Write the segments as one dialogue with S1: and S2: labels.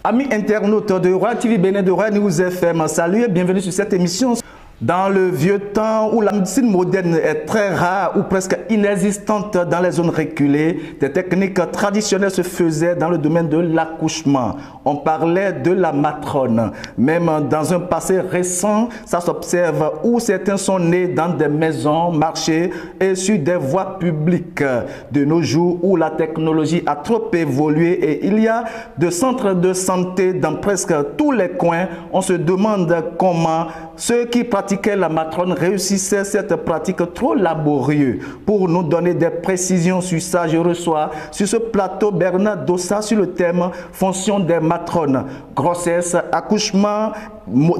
S1: Amis internautes de Royal TV Bénin, de Royal News FM, salut et bienvenue sur cette émission. Dans le vieux temps où la médecine moderne est très rare ou presque inexistante dans les zones reculées, des techniques traditionnelles se faisaient dans le domaine de l'accouchement. On parlait de la matrone. Même dans un passé récent, ça s'observe où certains sont nés dans des maisons, marchés et sur des voies publiques. De nos jours où la technologie a trop évolué et il y a de centres de santé dans presque tous les coins, on se demande comment ceux qui pratiquaient la matrone réussissaient cette pratique trop laborieuse. Pour nous donner des précisions sur ça, je reçois sur ce plateau Bernard Dossa sur le thème fonction des matrones, grossesse, accouchement,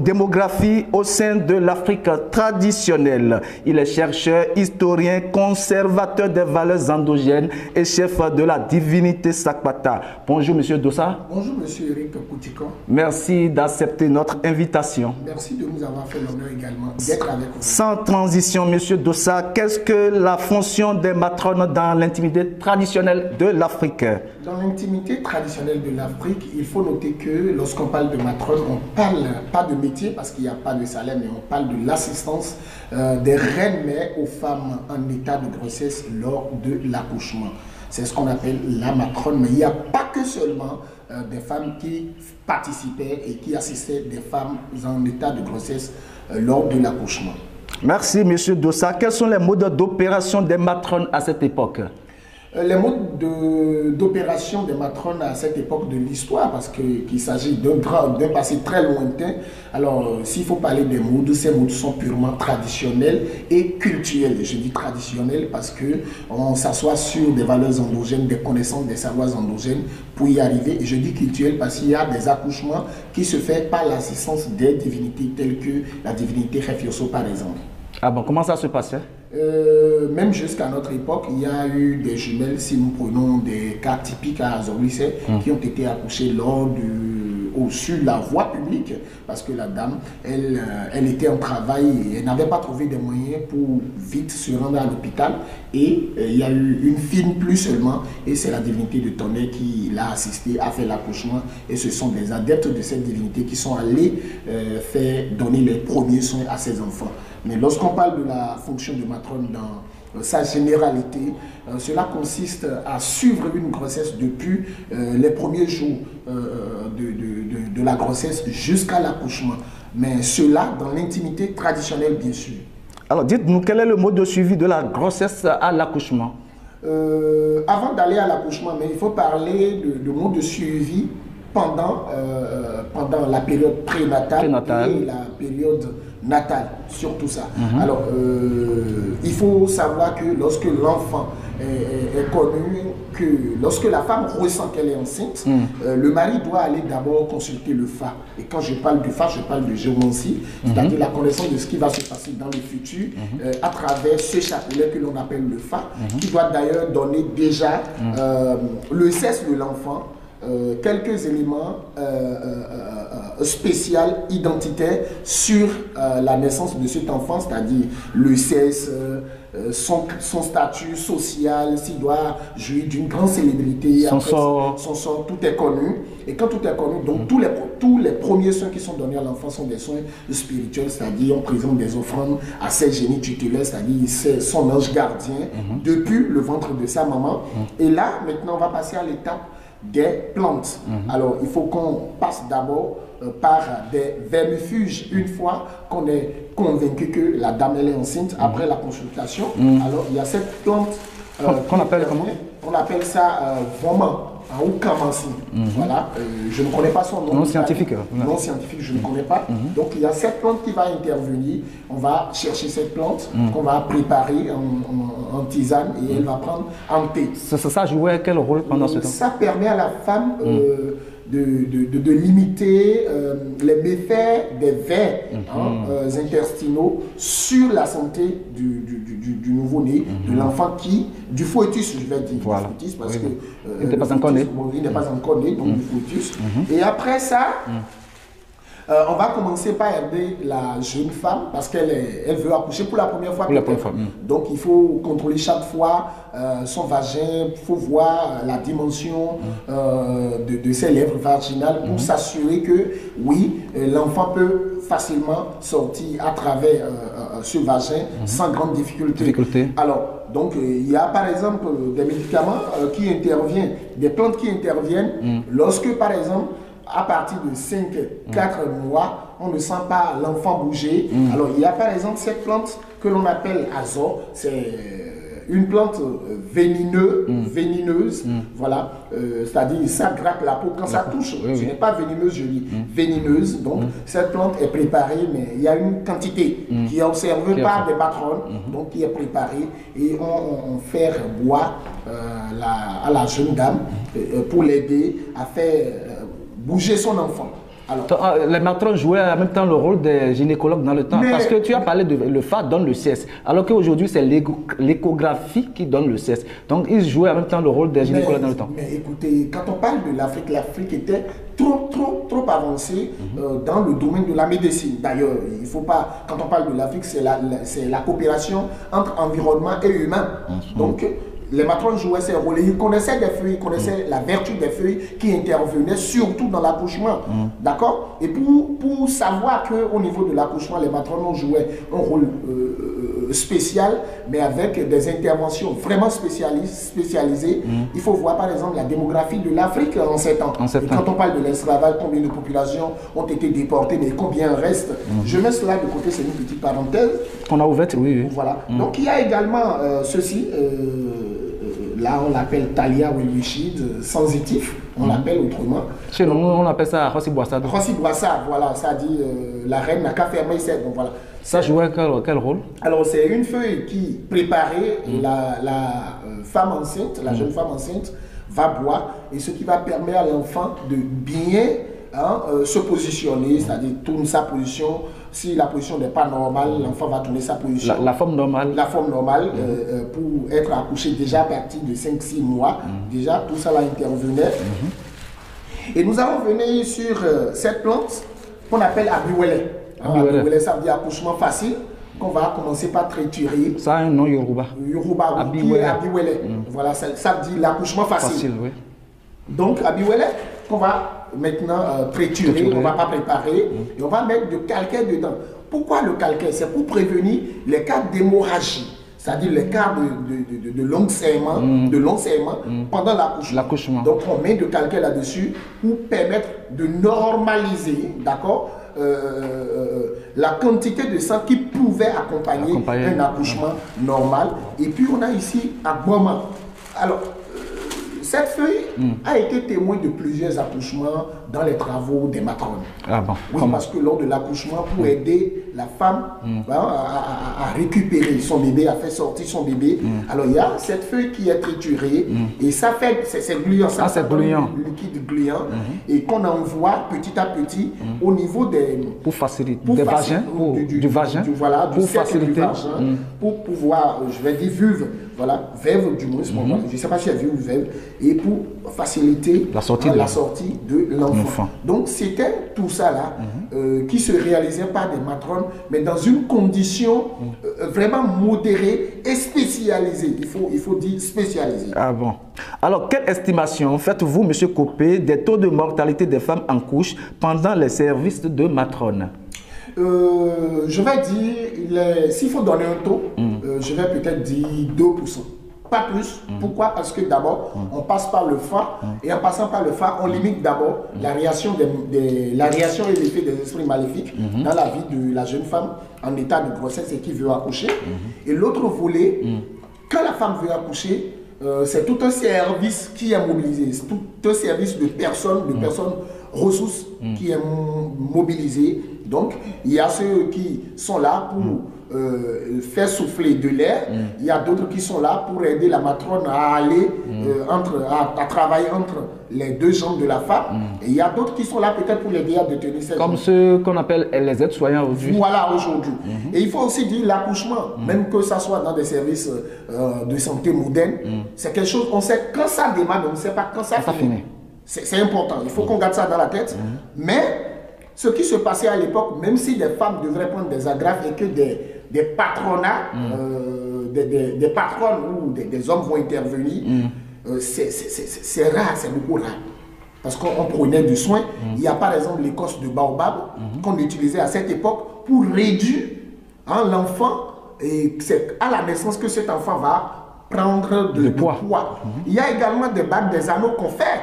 S1: démographie au sein de l'Afrique traditionnelle. Il est chercheur, historien, conservateur des valeurs endogènes et chef de la divinité Sakpata. Bonjour Monsieur Dossa.
S2: Bonjour Monsieur Eric Poutikon.
S1: Merci d'accepter notre invitation.
S2: Merci de nous avoir fait l'honneur également d'être avec vous.
S1: Sans transition, Monsieur Dossa, qu'est-ce que la fonction des matrones dans l'intimité traditionnelle de l'Afrique?
S2: Dans l'intimité traditionnelle de l'Afrique, il faut noter que lorsqu'on parle de matrone, on parle pas de métier parce qu'il n'y a pas de salaire, mais on parle de l'assistance des reines-mères aux femmes en état de grossesse lors de l'accouchement. C'est ce qu'on appelle la matrone, mais il n'y a pas que seulement des femmes qui participaient et qui assistaient des femmes en état de grossesse lors de l'accouchement.
S1: Merci, Monsieur Dossa. Quels sont les modes d'opération des matrones à cette époque?
S2: Les modes d'opération des matrones à cette époque de l'histoire, parce qu'il s'agit d'un passé très lointain. Alors, s'il faut parler des modes, ces modes sont purement traditionnels et culturels. Je dis traditionnels parce qu'on s'assoit sur des valeurs endogènes, des connaissances, des savoirs endogènes pour y arriver. Et je dis culturels parce qu'il y a des accouchements qui se font par l'assistance des divinités telles que la divinité Refioso par exemple.
S1: Ah bon, comment ça se passait?
S2: Même jusqu'à notre époque, il y a eu des jumelles, si nous prenons des cas typiques à Azorlisse, qui ont été accouchées sur la voie publique, parce que la dame, elle était en travail et elle n'avait pas trouvé des moyens pour vite se rendre à l'hôpital. Et il y a eu une fille plus seulement, et c'est la divinité de Tonnerre qui l'a assisté à faire l'accouchement. Et ce sont des adeptes de cette divinité qui sont allés faire donner les premiers soins à ses enfants. Mais lorsqu'on parle de la fonction de matrone dans sa généralité, cela consiste à suivre une grossesse depuis les premiers jours de la grossesse jusqu'à l'accouchement. Mais cela dans l'intimité traditionnelle, bien sûr.
S1: Alors, dites-nous, quel est le mode de suivi de la grossesse à l'accouchement?
S2: Avant d'aller à l'accouchement, mais il faut parler de mode de suivi pendant la période prénatale et la période natale, surtout ça. Alors, il faut savoir que lorsque l'enfant est connu, que lorsque la femme ressent qu'elle est enceinte, le mari doit aller d'abord consulter le Fa. Et quand je parle du Fa, je parle de géomancie, c'est-à-dire la connaissance de ce qui va se passer dans le futur à travers ce chapelet que l'on appelle le Fa, qui doit d'ailleurs donner déjà le sexe de l'enfant, quelques éléments spéciaux, identitaires sur la naissance de cet enfant, c'est-à-dire le sexe, son statut social, s'il doit jouir d'une grande célébrité, son sort, tout est connu. Et quand tout est connu, donc tous les premiers soins qui sont donnés à l'enfant sont des soins spirituels, c'est-à-dire on présente des offrandes à ses génies tutélaires, c'est-à-dire son ange gardien depuis le ventre de sa maman. Et là, maintenant, on va passer à l'étape des plantes. Alors, il faut qu'on passe d'abord par des vermifuges une fois qu'on est convaincu que la dame elle est enceinte après la consultation. Alors, il y a cette plante
S1: qu'on appelle comment?
S2: On appelle ça vraiment ou camancie. Voilà, je ne connais pas son nom.
S1: Non scientifique.
S2: Non scientifique, je ne connais pas. Donc, il y a cette plante qui va intervenir. On va chercher cette plante qu'on va préparer en tisane et elle va prendre en thé.
S1: Ça jouait quel rôle pendant ce temps?
S2: Ça permet à la femme de limiter les méfaits des vers intestinaux sur la santé du nouveau-né, de l'enfant du fœtus, je vais dire,
S1: voilà.
S2: Du fœtus, parce que
S1: il n'est pas encore né.
S2: Il n'est pas encore né, donc du fœtus. Et après ça, On va commencer par aider la jeune femme parce elle veut accoucher pour la première fois. Donc il faut contrôler chaque fois son vagin, il faut voir la dimension de ses lèvres vaginales pour s'assurer que oui, l'enfant peut facilement sortir à travers ce vagin sans grande difficulté. Alors, donc il y a par exemple des médicaments qui interviennent, des plantes qui interviennent lorsque par exemple à partir de 4 mois, on ne sent pas l'enfant bouger. Alors, il y a par exemple cette plante que l'on appelle Azor. C'est une plante vénineuse. Voilà. C'est-à-dire, ça gratte la peau quand ça touche. Ce n'est pas vénineuse, je dis vénineuse. Donc, cette plante est préparée, mais il y a une quantité qui est observée par des matrones, donc qui est préparée. Et on fait boire à la jeune dame pour l'aider à faire bouger son enfant. Alors,
S1: les matrones jouaient en même temps le rôle des gynécologues dans le temps. Parce que tu as parlé de le FA donne le CS, alors qu'aujourd'hui c'est l'échographie qui donne le CS. Donc ils jouaient en même temps le rôle des gynécologues dans le temps.
S2: Mais écoutez, quand on parle de l'Afrique, l'Afrique était trop avancée dans le domaine de la médecine. D'ailleurs, il faut pas, quand on parle de l'Afrique, c'est la coopération entre environnement et humain. Donc, les matrones jouaient ces rôles. Ils connaissaient des feuilles, ils connaissaient la vertu des feuilles qui intervenaient surtout dans l'accouchement. D'accord? Et pour savoir qu'au niveau de l'accouchement, les matrones ont joué un rôle spécial, mais avec des interventions vraiment spécialisées. Il faut voir par exemple la démographie de l'Afrique en ces temps. Et quand on parle de l'esclavage, combien de populations ont été déportées, mais combien reste. Je mets cela de côté, c'est une petite parenthèse.
S1: On a ouvert, oui.
S2: Voilà. Donc il y a également ceci. Là, on l'appelle Thalia Wilwichid, sensitif, on l'appelle autrement.
S1: Chez nous, on appelle ça Rossi Boissa.
S2: Rossi Boissa, voilà, ça dit la reine n'a qu'à fermer ses. Bon, voilà.
S1: Ça jouait quel rôle? Alors,
S2: c'est une feuille qui préparait la femme enceinte, la jeune femme enceinte, va boire, et ce qui va permettre à l'enfant de bien se positionner, c'est-à-dire tourner sa position. Si la position n'est pas normale, l'enfant va tourner sa position.
S1: La forme normale.
S2: La forme normale pour être accouché déjà à partir de 5-6 mois. Déjà, tout ça là intervenait. Et nous allons venir sur cette plante qu'on appelle Abiwele. Abiwele, ça veut dire accouchement facile, qu'on va commencer par triturer.
S1: Ça a un nom Yoruba.
S2: Yoruba, Abiwele. Voilà, ça veut dire l'accouchement facile. Oui. Donc, Abiwele, qu'on va maintenant triturer, on ne va pas préparer, et on va mettre du calcaire dedans. Pourquoi le calcaire? C'est pour prévenir les cas d'hémorragie, c'est-à-dire les cas de long serrement, pendant l'accouchement. Donc on met du calcaire là-dessus pour permettre de normaliser, d'accord, la quantité de sang qui pouvait accompagner un accouchement normal. Et puis on a ici Agboma. Alors, cette feuille a été témoin de plusieurs accouchements dans les travaux des matrones.
S1: Ah bon?
S2: Oui, parce que lors de l'accouchement, pour aider la femme à récupérer son bébé, à faire sortir son bébé, alors il y a cette feuille qui est triturée et ça fait, c'est gluant, ça fait du liquide gluant et qu'on envoie petit à petit au niveau des...
S1: Pour faciliter, du vagin,
S2: voilà,
S1: pour faciliter.
S2: Du vagin, pour pouvoir, je vais dire vulve, voilà, vulve du moins, je ne sais pas si c'est vulve ou vulve, et pour faciliter la sortie de l'enfant. Donc c'était tout ça là qui se réalisait par des matrones, mais dans une condition vraiment modérée et spécialisée. Il faut dire spécialisée.
S1: Ah bon. Alors, quelle estimation faites-vous, M. Copé, des taux de mortalité des femmes en couche pendant les services de matrone?
S2: Je vais dire, s'il faut donner un taux, je vais peut-être dire 2%. Pas plus. Pourquoi? Parce que d'abord, on passe par le phare, et en passant par le phare, on limite d'abord la réaction et l'effet des esprits maléfiques dans la vie de la jeune femme en état de grossesse et qui veut accoucher. Et l'autre volet, quand la femme veut accoucher, c'est tout un service qui est mobilisé, c'est tout un service de personnes ressources qui est mobilisé. Donc, il y a ceux qui sont là pour faire souffler de l'air. Il y a d'autres qui sont là pour aider la matrone à aller, à travailler entre les deux jambes de la femme. Et il y a d'autres qui sont là peut-être pour l'aider à détenir cette
S1: Comme ceux qu'on appelle les aides-soignants aujourd'hui.
S2: Voilà, aujourd'hui. Et il faut aussi dire l'accouchement, même que ça soit dans des services de santé modernes, c'est quelque chose, on sait quand ça démarre, mais on ne sait pas quand ça finit. C'est important, il faut qu'on garde ça dans la tête. Mais ce qui se passait à l'époque, même si des femmes devraient prendre des agrafes et que des patronats, des patronnes ou des hommes vont intervenir, c'est rare, c'est beaucoup rare. Parce qu'on prenait du soin. Il y a par exemple l'écorce de baobab qu'on utilisait à cette époque pour réduire l'enfant. Et c'est à la naissance que cet enfant va prendre de poids. Il y a également des bagues, des anneaux qu'on fait.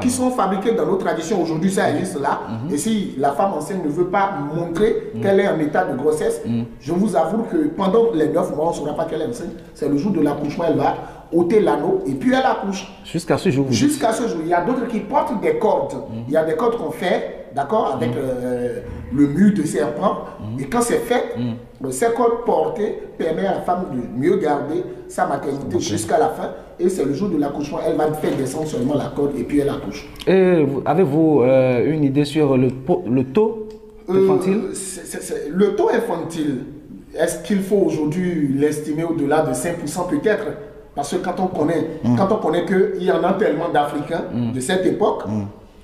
S2: Qui sont fabriqués dans nos traditions. Aujourd'hui, ça existe là. Et si la femme enceinte ne veut pas montrer qu'elle est en état de grossesse, je vous avoue que pendant les 9 mois, on ne saura pas qu'elle est enceinte. C'est le jour de l'accouchement, elle va ôter l'anneau et puis elle accouche.
S1: Jusqu'à ce jour.
S2: Jusqu'à ce jour. Il y a d'autres qui portent des cordes. Il y a des cordes qu'on fait, d'accord, avec le mur de serpent. Et quand c'est fait, ces cordes portées permet à la femme de mieux garder sa maternité jusqu'à la fin. Et c'est le jour de l'accouchement, elle va faire descendre seulement la corde et puis elle accouche.
S1: Et avez-vous une idée sur le taux infantile?
S2: Le taux infantile, est-ce qu'il faut aujourd'hui l'estimer au-delà de 5% peut-être? Parce que quand on connaît qu'il y en a tellement d'Africains de cette époque,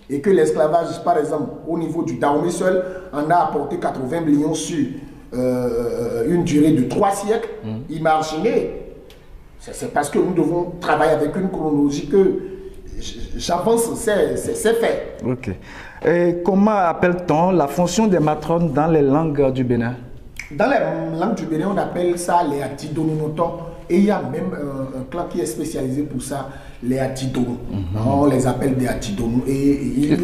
S2: et que l'esclavage, par exemple, au niveau du Dahomey seul, en a apporté 80 millions sur une durée de 3 siècles, imaginez. C'est parce que nous devons travailler avec une chronologie que j'avance, c'est fait.
S1: Ok. Et comment appelle-t-on la fonction des matrones dans les langues du Bénin?
S2: Dans les langues du Bénin, on appelle ça les Atidononoton. Et il y a même un clan qui est spécialisé pour ça, les Atidono. On les appelle des Atidono. Et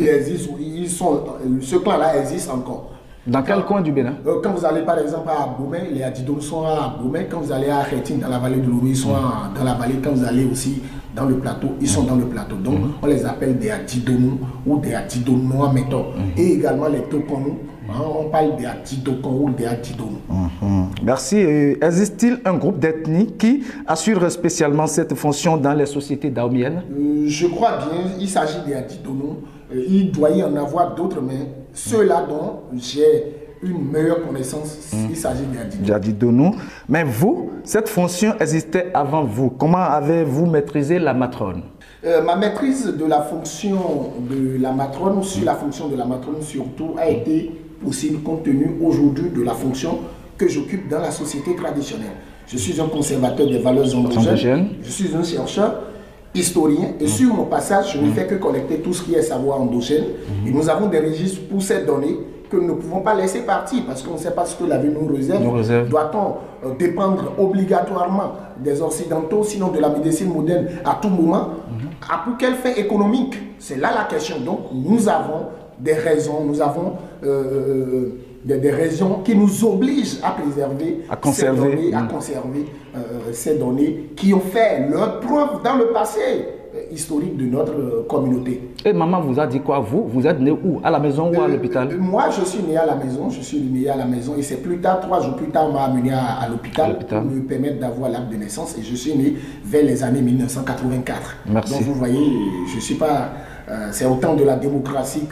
S2: ce clan-là existe encore.
S1: Dans quel coin du Bénin?
S2: Quand vous allez par exemple à Abomey, les Adidono sont à Abomey. Quand vous allez à Khétine, dans la vallée de l'Oumé, ils sont dans la vallée. Quand vous allez aussi dans le plateau, ils sont dans le plateau. Donc on les appelle des Adidono ou des Atidono à méthode. Et également les Tokono. On parle des Atidokon ou des Atidono.
S1: Merci. Existe-t-il un groupe d'ethnie qui assure spécialement cette fonction dans les sociétés dahomiennes?
S2: Je crois bien. Il s'agit des Atidono. Il doit y en avoir d'autres, mais ceux-là dont j'ai une meilleure connaissance, il s'agit des
S1: Atidono. Mais vous, cette fonction existait avant vous. Comment avez-vous maîtrisé la matrone?
S2: Ma maîtrise de la fonction de la matrone, sur la fonction de la matrone surtout, a été possible compte tenu aujourd'hui de la fonction que j'occupe dans la société traditionnelle. Je suis un conservateur des valeurs endogènes, je suis un chercheur, historien, et sur mon passage, je ne fais que collecter tout ce qui est savoir endogène. Et nous avons des registres pour ces données que nous ne pouvons pas laisser partir parce qu'on ne sait pas ce que la vie nous réserve. Doit-on dépendre obligatoirement des Occidentaux, sinon de la médecine moderne à tout moment? Pour quelle fin économique? C'est là la question. Donc nous avons des raisons, nous avons des raisons qui nous obligent à préserver, à conserver ces données qui ont fait leur preuve dans le passé historique de notre communauté.
S1: Et maman vous a dit quoi? Vous êtes né où? À la maison ou à l'hôpital?
S2: Moi, je suis né à la maison. Je suis né à la maison et c'est plus tard, 3 jours plus tard, on m'a amené à l'hôpital pour me permettre d'avoir l'acte de naissance et je suis né vers les années 1984.
S1: Merci.
S2: Donc vous voyez, je ne suis pas... c'est au temps de la démocratie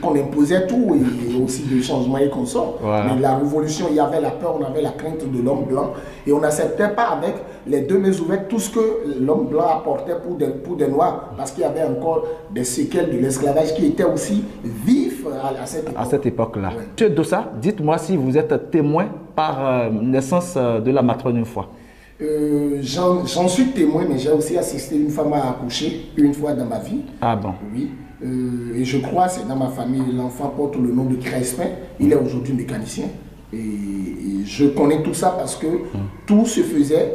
S2: qu'on imposait tout et aussi de changement et qu'on sort.
S1: Voilà.
S2: Mais la révolution, il y avait la peur, on avait la crainte de l'homme blanc et on n'acceptait pas avec les deux mains ouvertes tout ce que l'homme blanc apportait pour des noirs parce qu'il y avait encore des séquelles de l'esclavage qui étaient aussi vifs à cette époque-là.
S1: Ouais. Monsieur Dossa, dites-moi si vous êtes témoin par naissance de la matrone une fois.
S2: J'en suis témoin, mais j'ai aussi assisté une femme à accoucher une fois dans ma vie.
S1: Ah bon?
S2: Oui. Et je crois que c'est dans ma famille, l'enfant porte le nom de Crespin. Il est aujourd'hui mécanicien. Et je connais tout ça parce que tout se faisait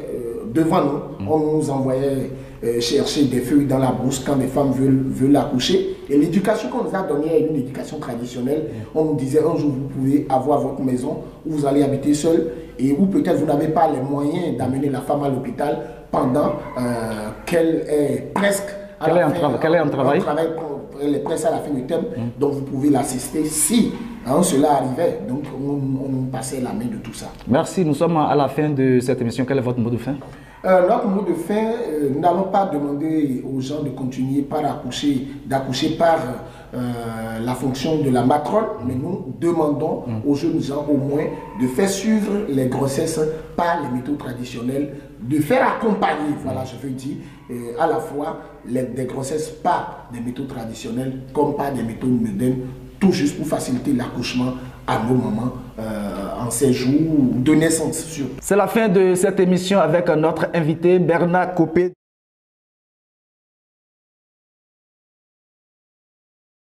S2: devant nous. On nous envoyait chercher des feuilles dans la brousse quand les femmes veulent accoucher. Et l'éducation qu'on nous a donnée est une éducation traditionnelle. On nous disait un jour vous pouvez avoir votre maison où vous allez habiter seul et où peut-être vous n'avez pas les moyens d'amener la femme à l'hôpital pendant qu'elle est presque
S1: qu'elle est en travail.
S2: Elle est presque à la fin du terme. Donc vous pouvez l'assister si cela arrivait. Donc on nous passait la main de tout ça.
S1: Merci, nous sommes à la fin de cette émission. Quel est votre mot de fin?
S2: Notre mot de fin, nous n'allons pas demander aux gens de continuer d'accoucher par la fonction de la matrone, mais nous demandons aux jeunes gens au moins de faire suivre les grossesses par les méthodes traditionnelles, de faire accompagner, voilà, je veux dire, à la fois des grossesses par des méthodes traditionnelles comme par des méthodes modernes, tout juste pour faciliter l'accouchement à nos mamans en ces jours de naissance.
S1: C'est la fin de cette émission avec notre invité Bernard Copé.